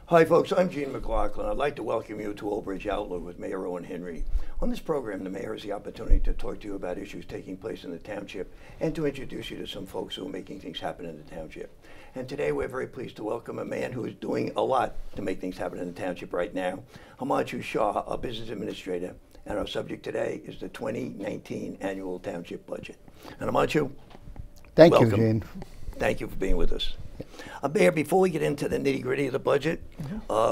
Hi folks, I'm Gene McLaughlin. I'd like to welcome you to Old Bridge Outlook with Mayor Owen Henry. On this program, the mayor has the opportunity to talk to you about issues taking place in the township and to introduce you to some folks who are making things happen in the township. And today we're very pleased to welcome a man who is doing a lot to make things happen in the township right now, Himanshu Shah, a business administrator. And our subject today is the 2019 annual township budget. And Himanshu, Thank welcome. you, Gene. Thank you for being with us. Mayor, before we get into the nitty-gritty of the budget,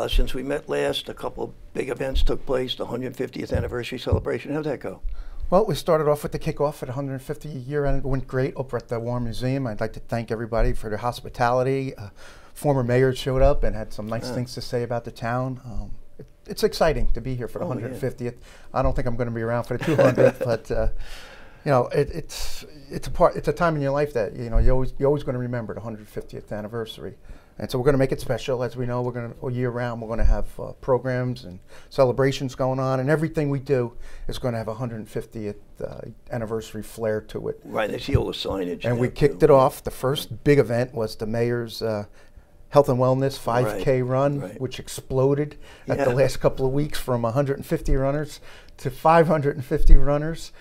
since we met last, a couple of big events took place, the 150th anniversary celebration. How'd that go? Well, we started off with the kickoff at 150 year end. It went great over at the War Museum. I'd like to thank everybody for their hospitality. Former mayors showed up and had some nice things to say about the town. It's exciting to be here for the 150th. Yeah. I don't think I'm going to be around for the 200th, but you know, it's a time in your life that you're always going to remember the 150th anniversary, and so we're going to make it special. As we know, we're going to year round we're going to have programs and celebrations going on, and everything we do is going to have a 150th anniversary flair to it. Right, I see all the signage. And we kicked it off. The first big event was the mayor's Health and Wellness 5K run, which exploded at the last couple of weeks from 150 runners to 550 runners.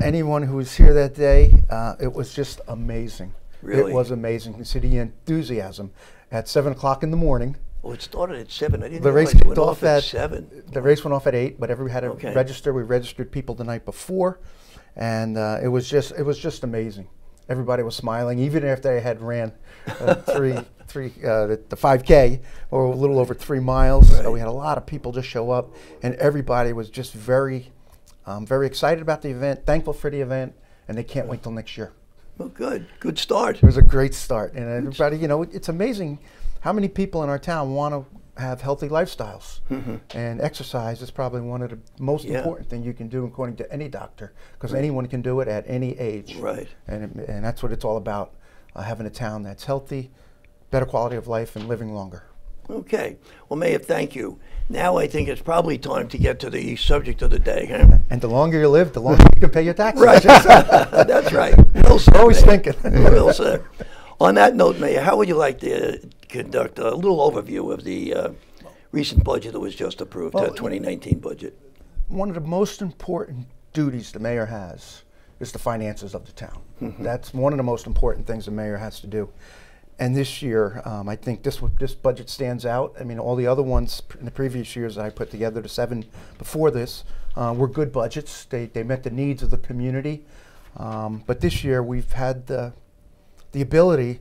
Anyone who was here that day, it was just amazing. Really? It was amazing. You see the enthusiasm at 7 o'clock in the morning. Oh, it started at 7. I didn't The race realize it kicked went off at 7. The race went off at 8, but we had to register. We registered people the night before, and it was just amazing. Everybody was smiling, even after they had ran the 5K, or a little over 3 miles. So we had a lot of people just show up, and everybody was just very excited about the event, thankful for the event, and they can't wait till next year. Well, good start. It was a great start, and everybody, it's amazing how many people in our town want to have healthy lifestyles, and exercise is probably one of the most important things you can do, according to any doctor, because anyone can do it at any age. Right. And that's what it's all about, having a town that's healthy, better quality of life, and living longer. Okay. Well, Mayor, thank you. Now I think it's probably time to get to the subject of the day. Huh? And the longer you live, the longer you can pay your taxes. Right. That's right. Well said, Always Mayor. thinking. Well said. On that note, Mayor, how would you like to conduct a little overview of the recent budget that was just approved, the 2019 budget? One of the most important duties the mayor has is the finances of the town. That's one of the most important things the mayor has to do. And this year, I think this budget stands out. I mean, all the other ones in the previous years I put together, the 7 before this, were good budgets. They met the needs of the community. But this year, we've had the ability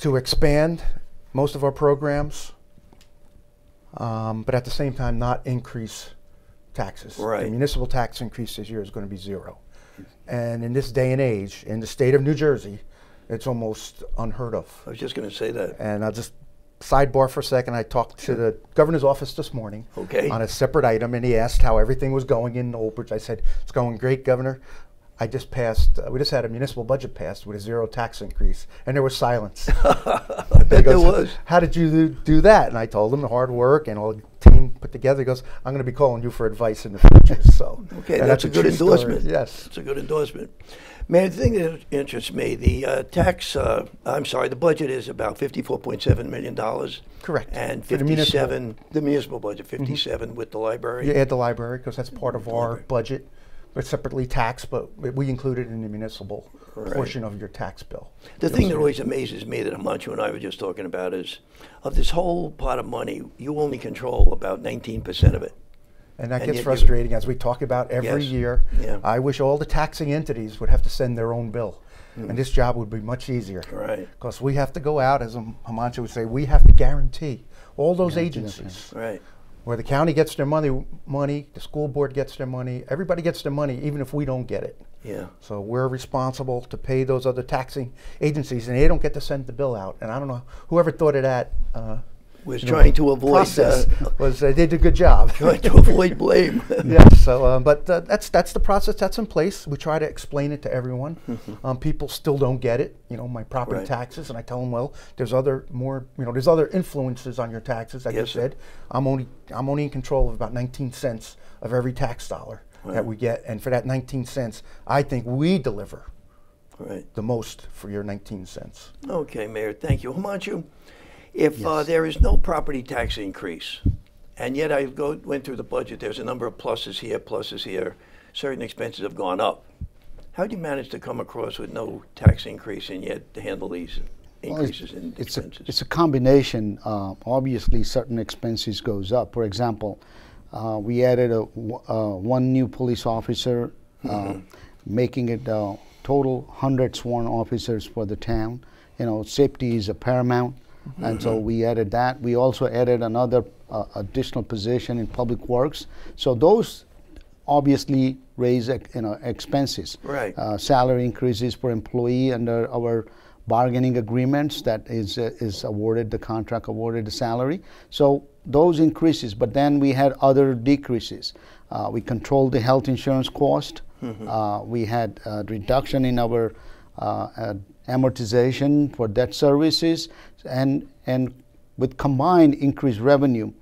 to expand most of our programs, but at the same time not increase taxes. Right. The municipal tax increase this year is going to be 0. And in this day and age, in the state of New Jersey, it's almost unheard of. I was just going to say that. And I'll just sidebar for a second. I talked to the governor's office this morning on a separate item, and he asked how everything was going in Old Bridge. I said, it's going great, Governor. I just passed, we just had a municipal budget passed with a 0 tax increase, and there was silence. I bet there was. How did you do that? And I told him the hard work and all the team put together. He goes, I'm going to be calling you for advice in the future. So that's a good endorsement. Story. Yes. It's a good endorsement. Man, the thing that interests me, the the budget is about $54.7 million. Correct. And 57, the municipal budget, 57 with the library. You add the library because that's part of our budget. It's separately taxed, but we include it in the municipal portion of your tax bill. The thing that always amazes me that Himanshu and I were just talking about is, of this whole pot of money, you only control about 19% of it. And that gets frustrating, as we talk about every year. Yeah. I wish all the taxing entities would have to send their own bill. And this job would be much easier. Right. Because we have to go out, as Himanshu would say, we have to guarantee all those agencies. Right. Where the county gets their money, the school board gets their money, everybody gets their money, even if we don't get it. Yeah. So we're responsible to pay those other taxing agencies, and they don't get to send the bill out. And I don't know, whoever thought of that was trying to avoid process they did a good job. Trying to avoid blame. Yes. So, but that's the process that's in place. We try to explain it to everyone. People still don't get it. My property taxes, and I tell them, well, there's other influences on your taxes. Like you said, I'm only in control of about 19 cents of every tax dollar that we get, and for that 19 cents, I think we deliver the most for your 19 cents. Okay, Mayor, thank you. Himanshu, If Yes. there is no property tax increase, and yet went through the budget, there's a number of pluses here, certain expenses have gone up. How do you manage to come across with no tax increase and yet to handle these increases in expenses? It's a combination. Obviously, certain expenses goes up. For example, we added one new police officer, making it total 100 sworn officers for the town. You know, safety is a paramount, and so we added that. We also added another additional position in public works. So those obviously raise expenses. Right. Salary increases for employee under our bargaining agreements that is awarded, the contract awarded the salary. So those increases, but then we had other decreases. We controlled the health insurance cost. We had a reduction in our amortization for debt services, and with combined increased revenue,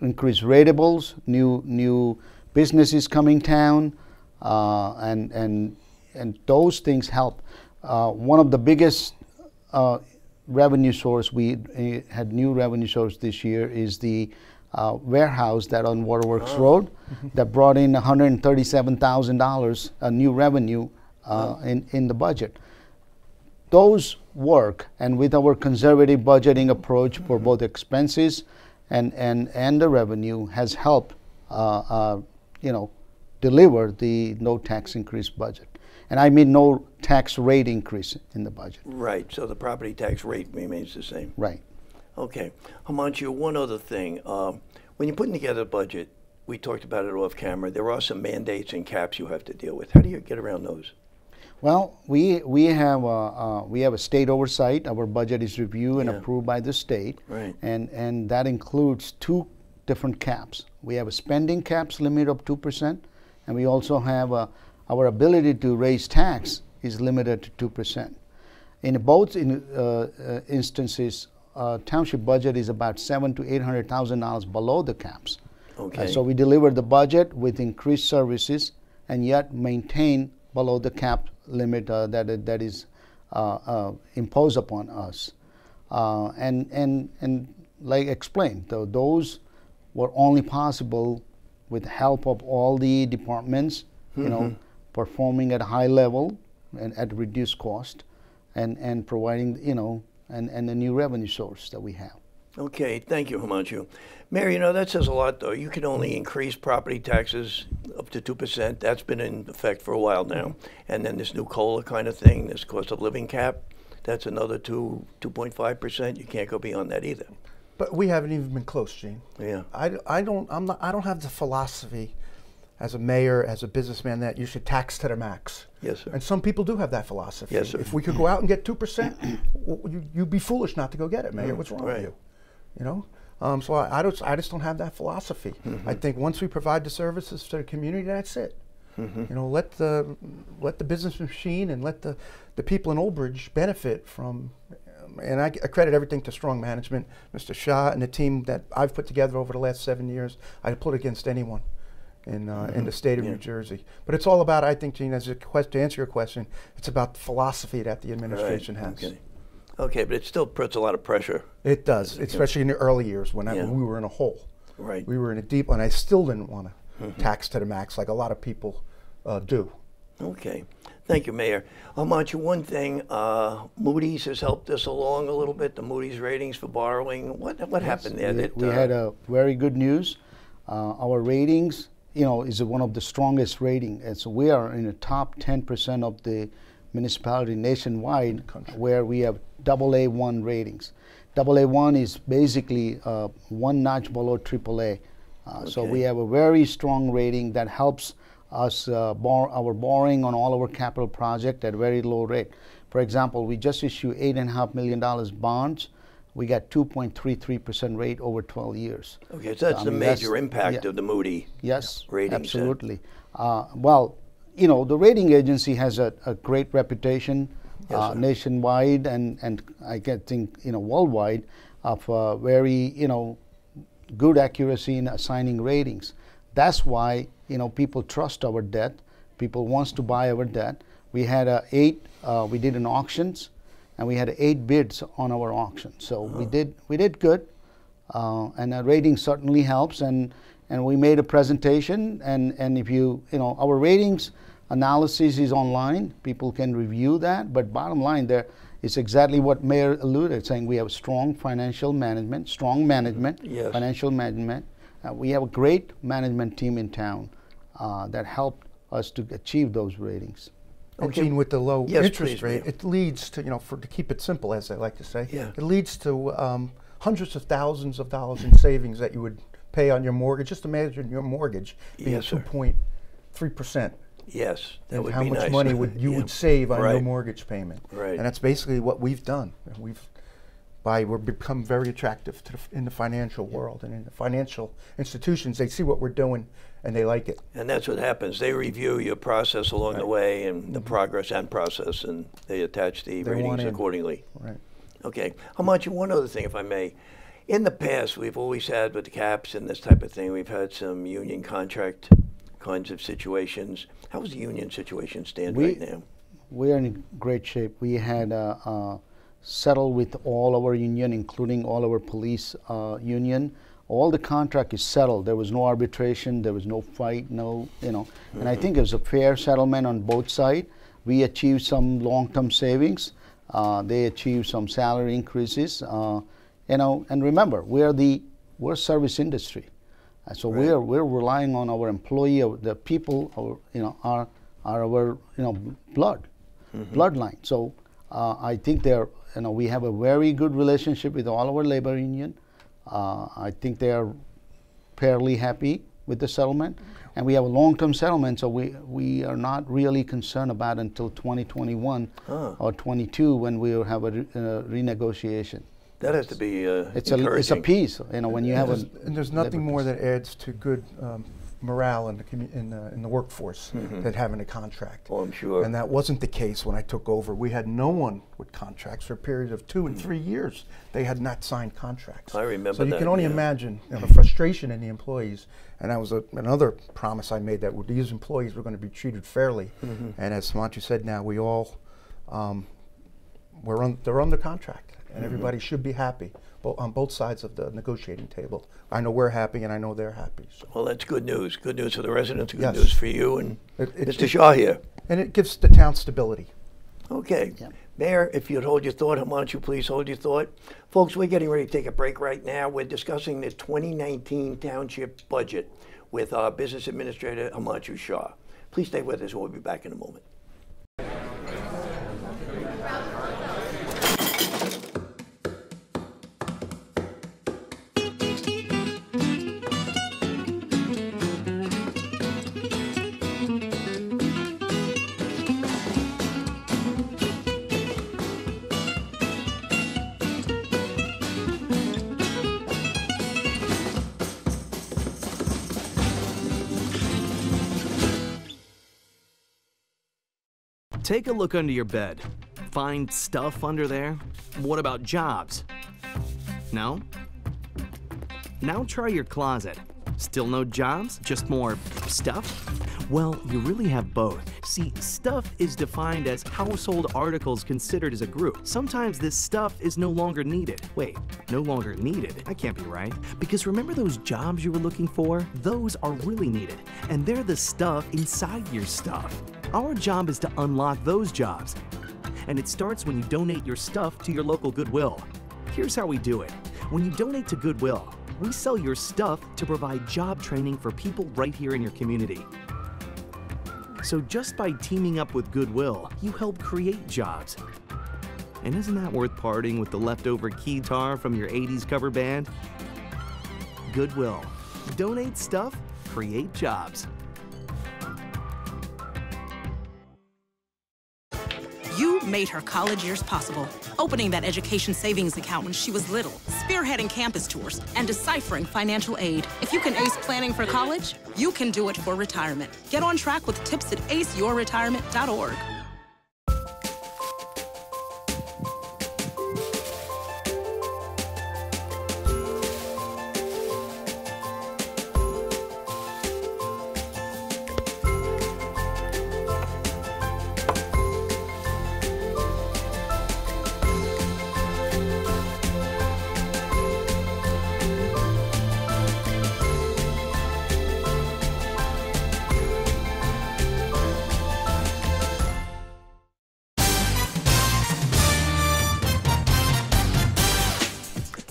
increased ratables, new businesses coming town, and those things help. One of the biggest revenue source we had new revenue source this year is the warehouse that on Waterworks Road that brought in $137,000 new revenue in the budget. Those work, and with our conservative budgeting approach for both expenses and the revenue has helped deliver the no tax increase budget. And I mean no tax rate increase in the budget. Right, so the property tax rate remains the same. Right. Okay. Himanshu, one other thing. When you're putting together a budget, we talked about it off camera, there are some mandates and caps you have to deal with. How do you get around those? Well, we have a state oversight. Our budget is reviewed and approved by the state, right. and that includes two different caps. We have a spending caps limit of 2%, and we also have our ability to raise tax is limited to 2%. In both instances, township budget is about $700,000 to $800,000 below the caps. Okay. So we deliver the budget with increased services and yet maintain below the cap limit that is imposed upon us. And like explained, those were only possible with the help of all the departments, performing at a high level and at reduced cost, and providing, and the new revenue source that we have. Okay, thank you, Himanshu. Mayor, that says a lot, though. You can only increase property taxes up to 2%. That's been in effect for a while now. And then this new COLA kind of thing, this cost of living cap, that's another 2.5%. You can't go beyond that either. But we haven't even been close, Gene. Yeah. I don't have the philosophy as a mayor, as a businessman, that you should tax to the max. Yes, sir. And some people do have that philosophy. Yes, sir. If we could go out and get 2%, you'd be foolish not to go get it, Mayor. What's wrong with you? So I just don't have that philosophy. I think once we provide the services to the community, that's it. Let the business machine and let the people in Old Bridge benefit from. And I credit everything to strong management, Mr. Shah, and the team that I've put together over the last 7 years. I put against anyone in the state of New Jersey. But it's all about, I think, Gene, to answer your question, it's about the philosophy that the administration has. Okay, but it still puts a lot of pressure. It does, especially in the early years when we were in a hole. Right. We were in a deep, and I still didn't want to tax to the max like a lot of people do. Okay. Thank you, Mayor. Himanshu, one thing, Moody's has helped us along a little bit, the Moody's ratings for borrowing. What happened there? We had a very good news. Our ratings, is one of the strongest rating. And so we are in the top 10% of the municipality nationwide where we have AA1 ratings. AA1 is basically one notch below AAA. So we have a very strong rating that helps us our borrowing on all our capital project at very low rate. For example, we just issued $8.5 million bonds. We got 2.33% rate over 12 years. Okay, so that's the major impact of the Moody ratings. Absolutely. Well, the rating agency has a great reputation nationwide and I think worldwide of very good accuracy in assigning ratings. That's why people trust our debt. People wants to buy our debt. We had we did an auctions, and we had 8 bids on our auction. So we did good, and our rating certainly helps. And we made a presentation, and if our ratings analysis is online, people can review that. But bottom line, there is exactly what Mayor alluded, saying we have strong financial management, Yes. financial management. We have a great management team in town that helped us to achieve those ratings. And Gene, with the low Yes, interest please, rate, ma'am. it leads to, to keep it simple, as I like to say, Yeah. it leads to hundreds of thousands of dollars in savings that you would pay on your mortgage. Just imagine your mortgage being Yes, sir. 2.3%. Yes, that And would how be much nice. money would you Yeah. would save on your Right. mortgage payment? Right. And that's basically what we've done. We've become very attractive to in the financial world and in the financial institutions. They see what we're doing and they like it. And that's what happens. They review your process along the way and the progress and process, and they attach the They want ratings in. accordingly. Right. Okay. One other thing, if I may. In the past, we've always had with the caps and this type of thing, we've had some union contract kinds of situations. How does the union situation stand right now? We are in great shape. We had settled with all our union, including all our police union. All the contract is settled. There was no arbitration. There was no fight. And I think it was a fair settlement on both sides. We achieved some long-term savings. They achieved some salary increases. And remember, we're service industry. So Right. we're relying on our employee, the people, are our bloodline. So I think we have a very good relationship with all our labor union. I think they are fairly happy with the settlement, and we have a long-term settlement. So we are not really concerned about until 2021 or 22 when we will have a renegotiation. That has to be It's encouraging. a piece, when you have And there's nothing more that adds to good morale in the workforce than having a contract. Oh, I'm sure. And that wasn't the case when I took over. We had no one with contracts for a period of 2 and 3 years. They had not signed contracts. I remember So you that, can only yeah. imagine the frustration in the employees. And that was another promise I made, that these employees were going to be treated fairly. And as Sumantri said, now we all they're under contract, and everybody should be happy on both sides of the negotiating table. I know we're happy, and I know they're happy. So. Well, that's good news. Good news for the residents, good Yes. news for you and It- Mr. Shaw here. And it gives the town stability. Okay. Yeah. Mayor, if you'd hold your thought, why don't you please hold your thought? Folks, we're getting ready to take a break right now. We're discussing the 2019 Township Budget with our Business Administrator, Himanshu Shah. Please stay with us. We'll be back in a moment. Take a look under your bed. Find stuff under there? What about jobs? No? Now try your closet. Still no jobs? Just more stuff? Well, you really have both. See, stuff is defined as household articles considered as a group. Sometimes this stuff is no longer needed. Wait, no longer needed? That can't be right. Because remember those jobs you were looking for? Those are really needed, and they're the stuff inside your stuff. Our job is to unlock those jobs. And it starts when you donate your stuff to your local Goodwill. Here's how we do it. When you donate to Goodwill, we sell your stuff to provide job training for people right here in your community. So just by teaming up with Goodwill, you help create jobs. And isn't that worth parting with the leftover keytar from your 80s cover band? Goodwill. Donate stuff, create jobs. You made her college years possible, opening that education savings account when she was little, spearheading campus tours, and deciphering financial aid. If you can ace planning for college, you can do it for retirement. Get on track with tips at aceyourretirement.org.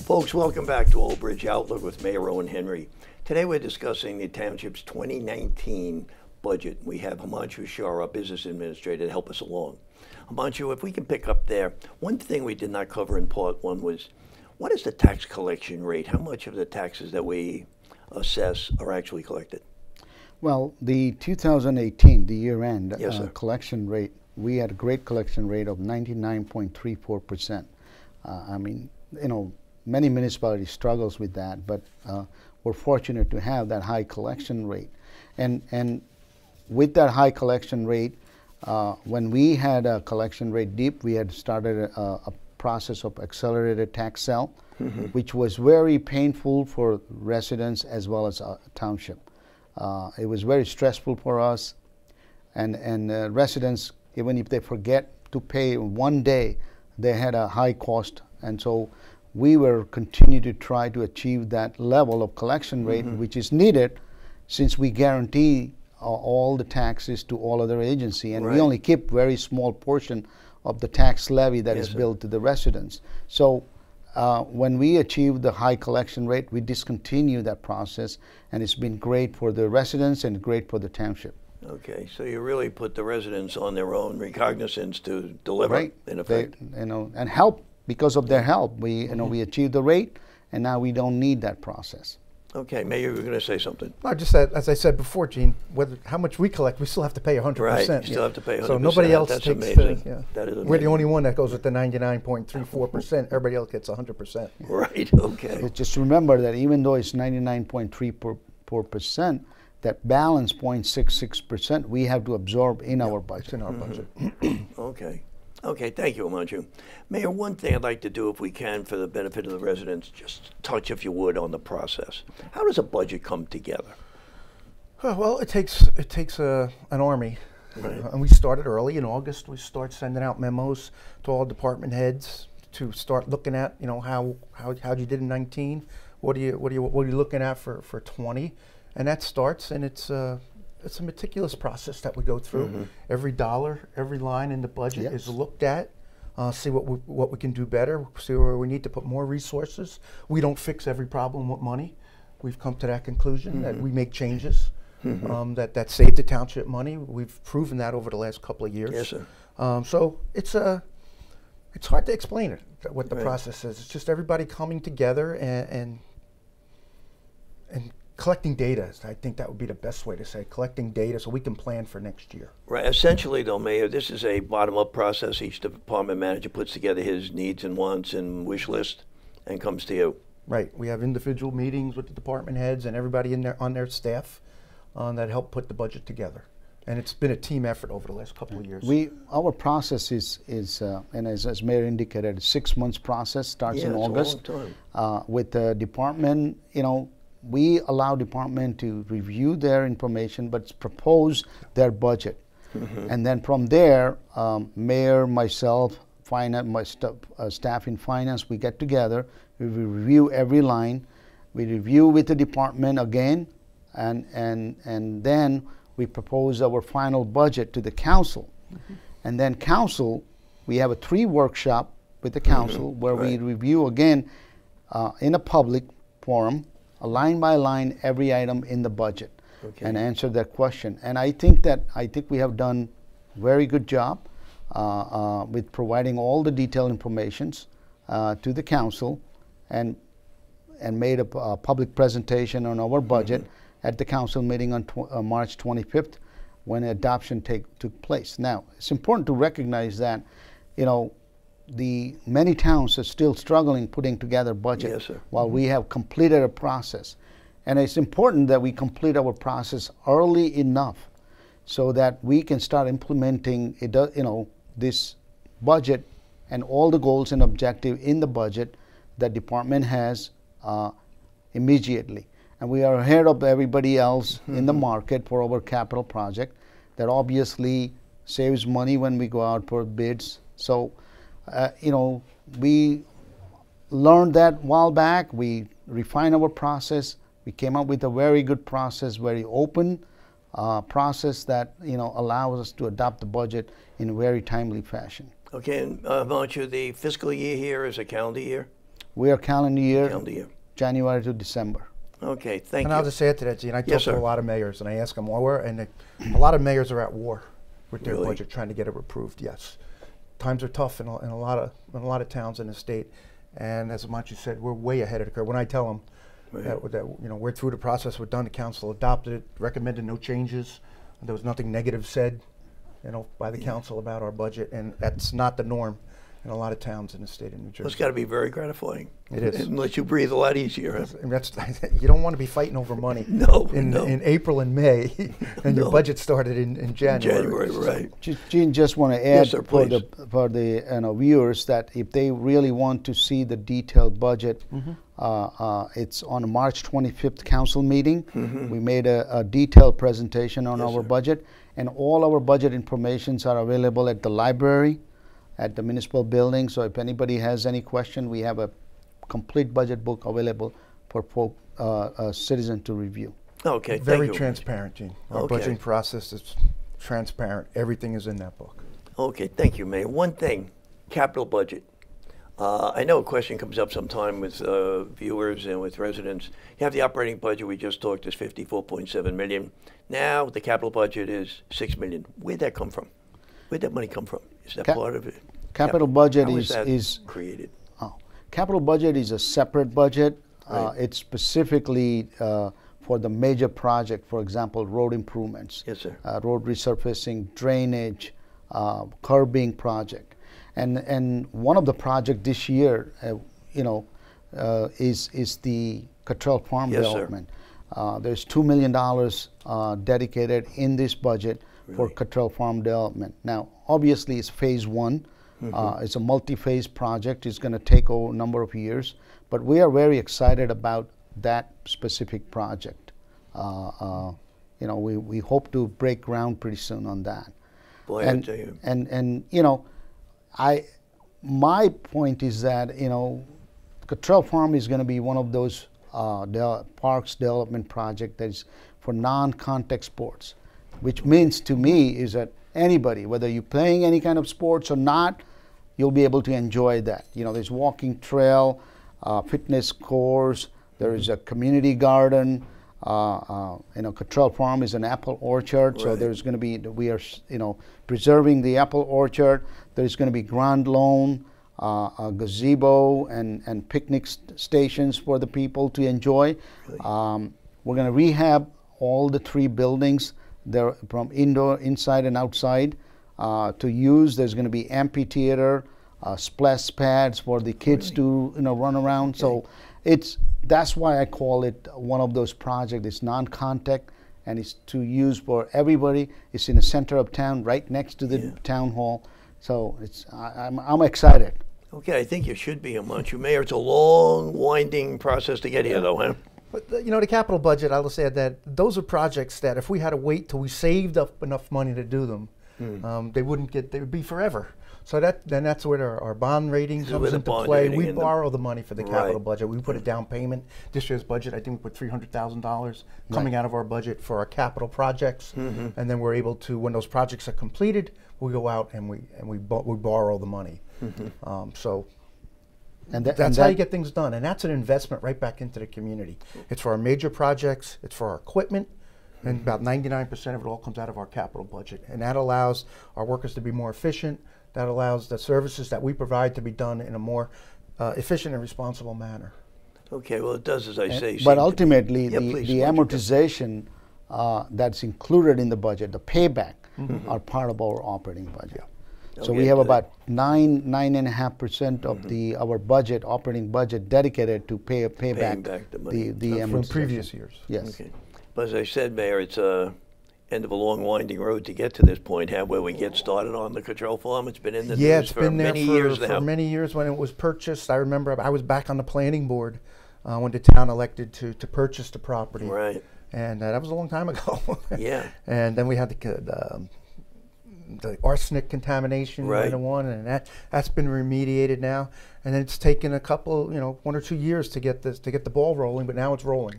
Folks, welcome back to Old Bridge Outlook with Mayor Owen Henry. Today we're discussing the township's 2019 budget. We have Himanshu Shah, our business administrator, to help us along. Himanshu, if we can pick up there, one thing we did not cover in part one was, what is the tax collection rate? How much of the taxes that we assess are actually collected? Well, the 2018, the year end Yes, sir. collection rate, we had a great collection rate of 99.34%. I mean, you know, many municipalities struggles with that, but we're fortunate to have that high collection rate. And with that high collection rate, when we had a collection rate dip, we had started a process of accelerated tax sale, which was very painful for residents as well as township. It was very stressful for us, and residents, even if they forget to pay one day, they had a high cost, and so we were continue to try to achieve that level of collection rate, which is needed since we guarantee all the taxes to all other agency, and we only keep very small portion of the tax levy that is billed to the residents. So when we achieve the high collection rate, we discontinue that process, and it's been great for the residents and great for the township. Okay, so you really put the residents on their own recognizance to deliver, in effect. They, and help. Because of their help, we we achieved the rate, and now we don't need that process. Okay, Mayor, you were going to say something. No, just that, as I said before, Gene, how much we collect, we still have to pay 100%. Right, you still have to pay 100%. So nobody else That's takes amazing. That is amazing. We're the only one that goes with the 99.34%. Everybody else gets 100%. Right, okay. Just remember that even though it's 99.34%, that balance 0.66% we have to absorb in our budget. It's in our budget. Okay. Okay, thank you, Himanshu. Mayor, one thing I'd like to do, if we can, for the benefit of the residents, just touch, if you would, on the process. How does a budget come together? Well, it takes an army, and we started early in August. We start sending out memos to all department heads to start looking at, how you did in 19. What are you looking at for 20? And that starts, and it's a meticulous process that we go through. Every dollar, every line in the budget is looked at. See what we can do better. See where we need to put more resources. We don't fix every problem with money. We've come to that conclusion that we make changes that save the township money. We've proven that over the last couple of years. Yes, sir. So it's hard to explain it, what the process is. It's just everybody coming together and collecting data. I think that would be the best way to say, collecting data so we can plan for next year. Right. Essentially, though, Mayor, this is a bottom-up process. Each department manager puts together his needs and wants and wish list and comes to you. Right. We have individual meetings with the department heads and everybody on their staff that help put the budget together. And it's been a team effort over the last couple of years. Our process is and as Mayor indicated, a 6 months process, starts in August. It's a long time. With the department, we allow department to review their information, but propose their budget. And then from there, Mayor, myself, finance, staff in finance, we get together, we review every line, we review with the department again, and then we propose our final budget to the council. And then council, we have a 3 workshop with the council where we review again in a public forum, line by line, every item in the budget, and answer that question. And I think we have done very good job with providing all the detailed informations to the council, and made a public presentation on our budget at the council meeting on March 25th, when adoption took place. Now, it's important to recognize that, the many towns are still struggling putting together budget while we have completed a process. And it's important that we complete our process early enough so that we can start implementing this budget and all the goals and objectives in the budget that department has immediately. And we are ahead of everybody else in the market for our capital project. That obviously saves money when we go out for bids. So we learned that a while back. We refined our process. We came up with a very good process, very open process that allows us to adopt the budget in a very timely fashion. Okay, and Himanshu, the fiscal year here is a calendar year? We are calendar year, Calendar year. January to December. Okay, thank And you. I'll just add to that, Gene. I Yes, talk to sir. a lot of mayors, and I ask them, a lot of mayors are at war with their Really? budget, trying to get it approved. Yes, times are tough in a lot of towns in the state, and as Manchu said, we're way ahead of the curve. When I tell them that we're through the process, we're done, the council adopted it, recommended no changes, there was nothing negative said, by the council about our budget, and that's not the norm in a lot of towns in the state of New Jersey. It's got to be very gratifying. It is. It lets you breathe a lot easier. Huh? And that's, you don't want to be fighting over money No, in, no. in April and May, and your budget started in January. January, right. Gene, just want to add Yes, sir, for please. the viewers that if they really want to see the detailed budget, it's on a March 25th council meeting. We made a detailed presentation on Yes, our sir. budget, and all our budget informations are available at the library, at the municipal building. So if anybody has any question, we have a complete budget book available for citizens to review. Okay, Very thank you. transparent, Gene. Our Okay. budgeting process is transparent. Everything is in that book. Okay, thank you, Mayor. One thing, capital budget. I know a question comes up sometime with viewers and with residents. You have the operating budget we just talked is $54.7 million. Now the capital budget is $6 million. Where'd that come from? Where'd that money come from? Is that part of it? Capital budget How is that created. Capital budget is a separate budget. Right. It's specifically for the major project, for example, road improvements. Yes, sir. Road resurfacing, drainage, curbing project. And one of the project this year, is the Cottrell Farm Yes, sir. development. There's $2 million dedicated in this budget for Really? Cottrell Farm development. Now, obviously, it's phase one. It's a multi-phase project. It's going to take a number of years, but we are very excited about that specific project. We hope to break ground pretty soon on that. Boy, I tell you. My point is that Cottrell Farm is going to be one of those parks development project that is for non-contact sports, which means to me is that anybody, whether you're playing any kind of sports or not, you'll be able to enjoy that. There's walking trail, fitness course, there is a community garden. Cottrell Farm is an apple orchard, so Right. there's going to be, we are, preserving the apple orchard. There's going to be Grand Lawn, a gazebo, and picnic stations for the people to enjoy. Really? We're going to rehab all the 3 buildings there from indoor, inside, and outside to use. There's going to be amphitheater, splash pads for the kids to run around. Okay. So that's why I call it one of those projects. It's non-contact and it's to use for everybody. It's in the center of town, right next to the town hall. So I'm excited. Okay, I think you should be a Manchu Mayor. It's a long, winding process to get here, though, huh? But the capital budget, I'll say that those are projects that if we had to wait till we saved up enough money to do them, they would be forever. So that's where our bond rating So comes with the into bond play. rating We and the- borrow the money for the capital Right. budget. We put a down payment. This year's budget, I think we put $300,000 coming out of our budget for our capital projects, and then we're able to, when those projects are completed, we go out and we borrow the money. That's how you get things done, and that's an investment right back into the community. It's for our major projects, it's for our equipment, and about 99% of it all comes out of our capital budget. And that allows our workers to be more efficient. That allows the services that we provide to be done in a more efficient and responsible manner. Okay, well, it does, as I say. But ultimately, Yeah, the please, Manchu, go. amortization that's included in the budget, the payback, are part of our operating budget. So we Okay, have good. about 9.5% of our budget, operating budget, dedicated to pay back back the money. the From From amortization. previous years. Yes. Okay. But as I said, Mayor, it's end of a long, winding road to get to this point, where we get started on the Cottrell Farm. It's been in the Yeah, news it's for been there many years now. for many years when it was purchased. I remember I was back on the planning board when the town elected to purchase the property. Right. And that was a long time ago. Yeah. And then we had the arsenic contamination, Right. one, and that's been remediated now. And then it's taken a couple, 1 or 2 years to get the ball rolling, but now it's rolling.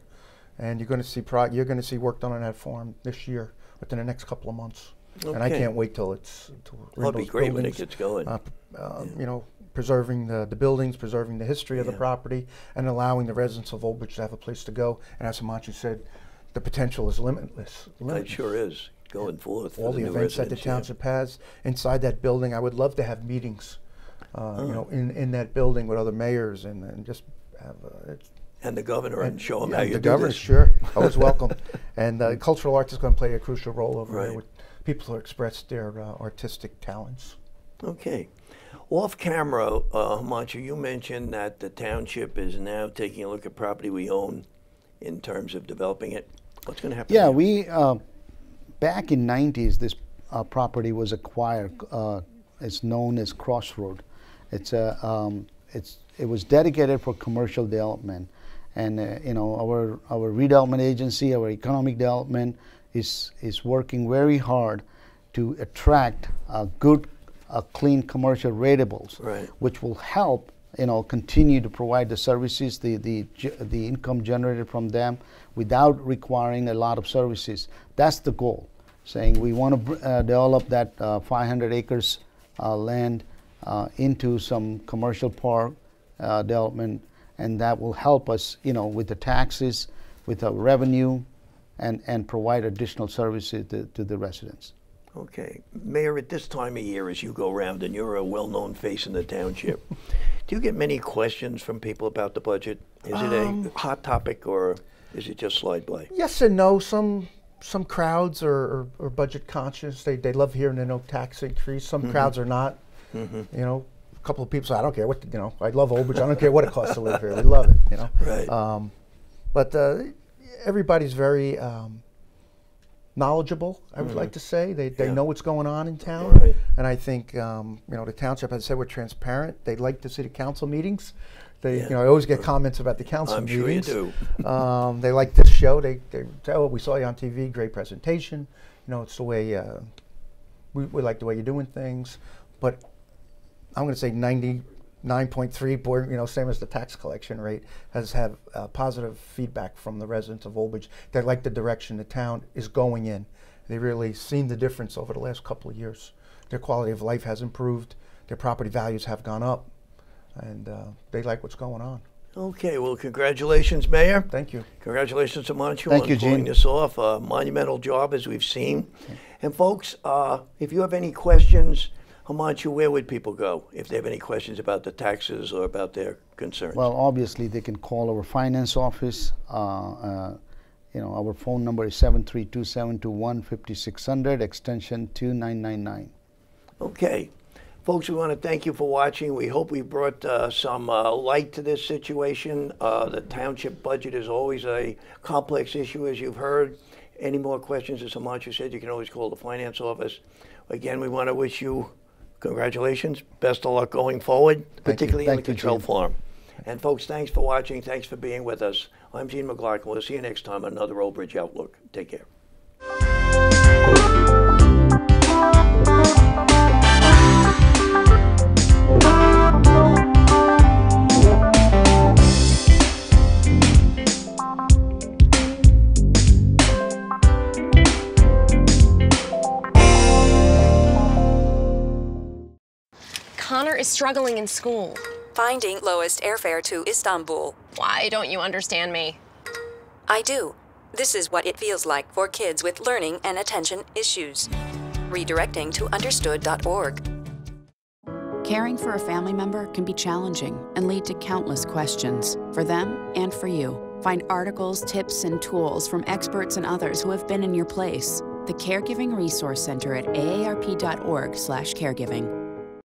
And you're going to see work done on that farm this year, within the next couple of months. And I Okay. can't wait till it's. Well, it'd be great when it gets going. You know, preserving the buildings, preserving the history of the Yeah. property, and allowing the residents of Old Bridge to have a place to go. And as Himanshu said, the potential is limitless. It sure is, going forth. for All the new events that the residents, yeah. township has inside that building. I would love to have meetings, you know, in that building with other mayors and just have And the governor, and show them how you the do governor, this. sure, always welcome. And cultural arts is going to play a crucial role over Right. there with people who express their artistic talents. Okay. Off camera, Himanshu, you mentioned that the township is now taking a look at property we own in terms of developing it. What's going to happen? Yeah, there? we back in '90s, this property was acquired. It's known as Crossroad. It was dedicated for commercial development, and you know, our redevelopment agency, our economic development is working very hard to attract good, clean commercial ratables, Right. which will help, you know, continue to provide the services, the income generated from them, without requiring a lot of services. That's the goal. Saying we want to develop that 500 acres land into some commercial park development, and that will help us, you know, with the taxes, with the revenue, and provide additional services to the residents. Okay. Mayor, at this time of year, as you go around, and you're a well-known face in the township, do you get many questions from people about the budget? Is it a hot topic, or is it just slide by? Yes and no. Some crowds are budget conscious. They love hearing the no tax increase. Some crowds are not. You know, a couple of people say, I don't care what, you know, I love Old Bridge. I don't care what it costs to live here. We love it, you know. Right. But everybody's very knowledgeable, I would like to say. They Yeah. know what's going on in town. Right. And I think, you know, the township, as I said, we're transparent. They like to see the council meetings. They, you know, I always get comments about the council I'm meetings. sure you do. They like this show. They say, oh, we saw you on TV, great presentation. You know, it's the way, we like the way you're doing things. But I'm going to say 99.3, you know, same as the tax collection rate, has had positive feedback from the residents of Old Bridge. They like the direction the town is going in. They really seen the difference over the last couple of years. Their quality of life has improved. Their property values have gone up. And they like what's going on. Okay, well, congratulations, Mayor. Thank you. Congratulations to Himanshu Thank on you, pulling Gene. this off. A monumental job, as we've seen. And folks, if you have any questions, Himanshu, where would people go if they have any questions about the taxes or about their concerns? Well, obviously, they can call our finance office. You know, our phone number is 732-721-5600, extension 2999. Okay. Folks, we want to thank you for watching. We hope we brought some light to this situation. The township budget is always a complex issue, as you've heard. Any more questions, as Himanshu said, you can always call the finance office. Again, we want to wish you congratulations, best of luck going forward, particularly in the Thank you, control Gene. farm. And folks, thanks for watching. Thanks for being with us. I'm Gene McLaughlin. We'll see you next time on another Old Bridge Outlook. Take care. Connor is struggling in school. Finding lowest airfare to Istanbul. Why don't you understand me? I do. This is what it feels like for kids with learning and attention issues. Redirecting to understood.org. Caring for a family member can be challenging and lead to countless questions, for them and for you. Find articles, tips, and tools from experts and others who have been in your place. The Caregiving Resource Center at aarp.org/caregiving.